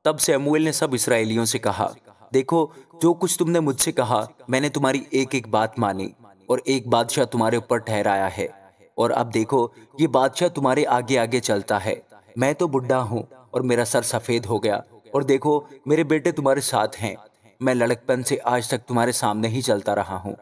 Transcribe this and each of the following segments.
تب سیموئیل نے سب اسرائیلیوں سے کہا، دیکھو، جو کچھ تم نے مجھ سے کہا میں نے تمہاری ایک ایک بات مانی اور ایک بادشاہ تمہارے اوپر ٹھہرایا ہے، اور اب دیکھو یہ بادشاہ تمہارے آگے آگے چلتا ہے۔ میں تو بڈھا ہوں اور میرا سر سفید ہو گیا، اور دیکھو میرے بیٹے تمہارے ساتھ ہیں۔ میں لڑکپن سے آج تک تمہارے سامنے ہی چلتا رہا ہوں۔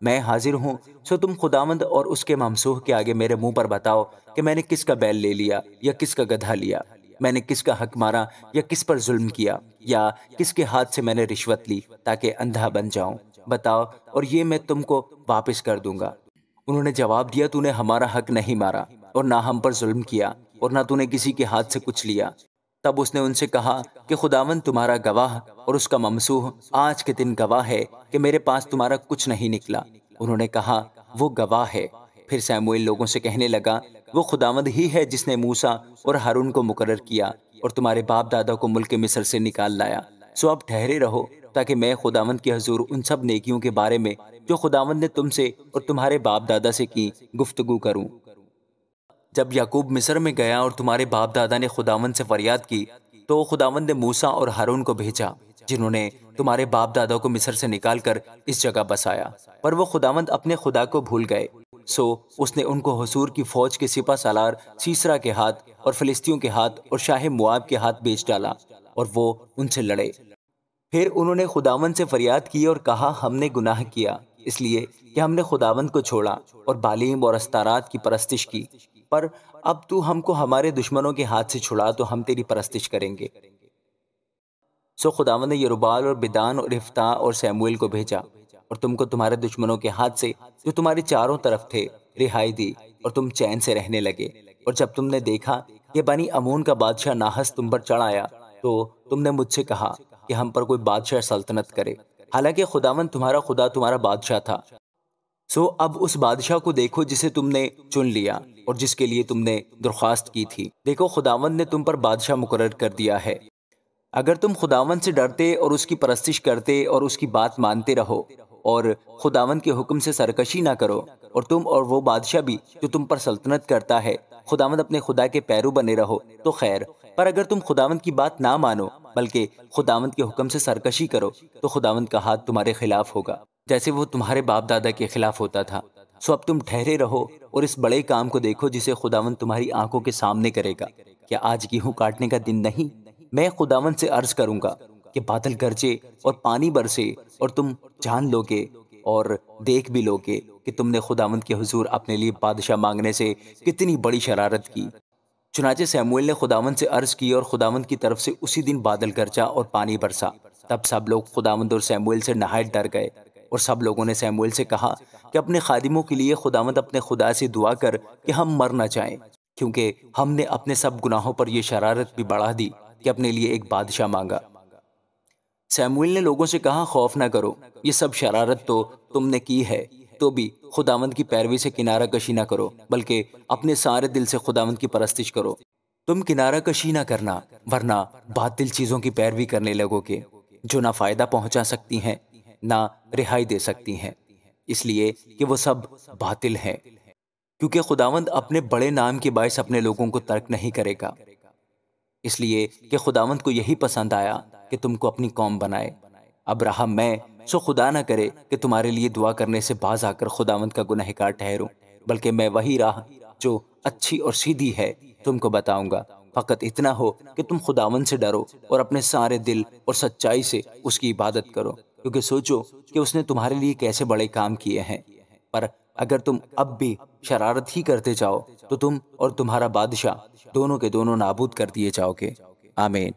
میں حاضر ہوں، سو تم خداوند اور اس کے ممسوح کے آگے میرے منہ پر بتاؤ کہ میں نے کس کا بیل لے لیا یا کس کا گدھا لیا، میں نے کس کا حق مارا یا کس پر ظلم کیا، یا کس کے ہاتھ سے میں نے رشوت لی تاکہ اندھا بن جاؤں، بتاؤ اور یہ میں تم کو واپس کر دوں گا۔ انہوں نے جواب دیا، تو نے ہمارا حق نہیں مارا اور نہ ہم پر ظلم کیا اور نہ تو نے کسی کے ہاتھ سے کچھ لیا۔ تب اس نے ان سے کہا کہ خداوند تمہارا گواہ اور اس کا ممسوح آج کے دن گواہ ہے کہ میرے پاس تمہارا کچھ نہیں نکلا۔ انہوں نے کہا، وہ گواہ ہے۔ پھر سیموئیل لوگوں سے کہنے لگا، وہ خداوند ہی ہے جس نے موسیٰ اور ہارون کو مقرر کیا اور تمہارے باپ دادا کو ملک مصر سے نکال لایا۔ سو اب ٹھہرے رہو تاکہ میں خداوند کے حضور ان سب نیکیوں کے بارے میں جو خداوند نے تم سے اور تمہارے باپ دادا سے کی گفتگو کروں۔ جب یعقوب مصر میں گیا اور تمہارے باپ دادا نے خداوند سے فریاد کی، تو خداوند نے موسیٰ اور ہارون کو بھیجا، جنہوں نے تمہارے باپ دادا کو مصر سے نکال کر اس جگہ بسایا، پر وہ خداوند اپنے خدا کو بھول گئے۔ سو اس نے ان کو حصور کی فوج کے سپہ سالار سیسرا کے ہاتھ اور فلسطینیوں کے ہاتھ اور شاہ مواب کے ہاتھ بیچ ڈالا، اور وہ ان سے لڑے۔ پھر انہوں نے خداوند سے فریاد کی اور کہا، ہم نے گناہ کیا اس لیے کہ ہم نے خداوند کو چھوڑا اور بالیم اور استارات کی پرستش کی، پر اب تو ہم کو ہمارے دشمنوں کے ہاتھ سے چھڑا تو ہم تیری پرستش کریں گے۔ سو خداوند نے یروبال اور بدان اور افتح اور سیموئیل کو بھیجا اور تم کو تمہارے دشمنوں کے ہاتھ سے جو تمہارے چاروں طرف تھے رہائی دی، اور تم چین سے رہنے لگے۔ اور جب تم نے دیکھا کہ بنی امون کا بادشاہ ناحس تم پر چڑھ آیا، تو تم نے مجھ سے کہا کہ ہم پر کوئی بادشاہ سلطنت کرے، حالانکہ خداوند تمہارا خدا تمہارا بادشاہ تھا۔ سو اب اس بادشاہ کو دیکھو جسے تم نے چن لیا اور جس کے لیے تم نے درخواست کی تھی۔ دیکھو خداوند نے تم پر بادشاہ مقرر کر دیا ہے۔ اگر تم خداوند سے ڈرتے اور اس کی پرستش کرتے اور اس کی بات مانتے رہو اور خداوند کے حکم سے سرکشی نہ کرو، اور تم اور وہ بادشاہ بھی جو تم پر سلطنت کرتا ہے خداوند اپنے خدا کے پیرو بنے رہو تو خیر، پر اگر تم خداوند کی بات نہ مانو بلکہ خداوند کے حکم سے سرکشی کرو تو خداوند کا ہاتھ تمہارے خلاف ہوگا، جیسے وہ تمہارے باپ دادا کے خلاف ہوتا تھا۔ سو اب تم ٹھہرے رہو اور اس بڑے کام کو دیکھو جسے خداوند تمہاری آنکھوں کے سامنے کرے گا۔ کیا آج گیہوں کاٹنے کا دن نہیں؟ میں خداوند سے عرض کروں گا کہ بادل گرجے اور پانی برسے، اور تم جان لو گے اور دیکھ بھی لو گے کہ تم نے خداوند کے حضور اپنے لیے بادشاہ مانگنے سے کتنی بڑی شرارت کی۔ چنانچہ سیموئیل نے خداوند سے عرض کی اور خداوند کی طرف سے اسی دن بادل گرجا اور پانی برسا۔ تب سب لوگ خداوند اور سیموئیل سے نہایت ڈر گئے، اور سب لوگوں نے سیموئیل سے کہا کہ اپنے خادموں کے لیے خداوند اپنے خدا سے دعا کر کہ ہم مر نہ جائیں، کیونکہ ہم نے اپنے سب گناہوں پر یہ شرارت بھی بڑھا دی کہ اپنے لیے ایک بادشاہ مانگا۔ سیموئیل نے لوگوں سے کہا، خوف نہ کرو، یہ سب شرارت تو تم نے کی ہے، تو بھی خداوند کی پیروی سے کنارہ کشی نہ کرو، بلکہ اپنے سارے دل سے خداوند کی پرستش کرو۔ تم کنارہ کشی نہ کرنا، ورنہ باطل چیزوں کی پیروی کرنے لگو گے جو نہ فائدہ پہنچا سکتی ہیں نہ رہائی دے سکتی ہیں، اس لیے کہ وہ سب باطل ہیں، کیونکہ خداوند اپنے بڑے نام کے باعث اپنے لوگوں کو ترک نہیں کرے گا۔ اس لیے کہ خداوند کو یہی پسند آیا کہ تم کو اپنی قوم بنائے۔ اب رہا میں، سو خدا نہ کرے کہ تمہارے لیے دعا کرنے سے باز آ کر خداوند کا گنہگار ٹھہروں، بلکہ میں وہی راہ جو اچھی اور سیدھی ہے تم کو بتاؤں گا۔ فقط اتنا ہو کہ تم خداوند سے ڈرو اور اپنے سارے دل اور سچائی سے اس کی عبادت کرو، کیونکہ سوچو کہ اس نے تمہارے لیے کیسے بڑے کام کیے ہیں۔ پر اگر تم اب بھی شرارت ہی کرتے جاؤ تو تم اور تمہارا بادشاہ دونوں کے دونوں نابود کر دیے جاؤ گے۔ آمین۔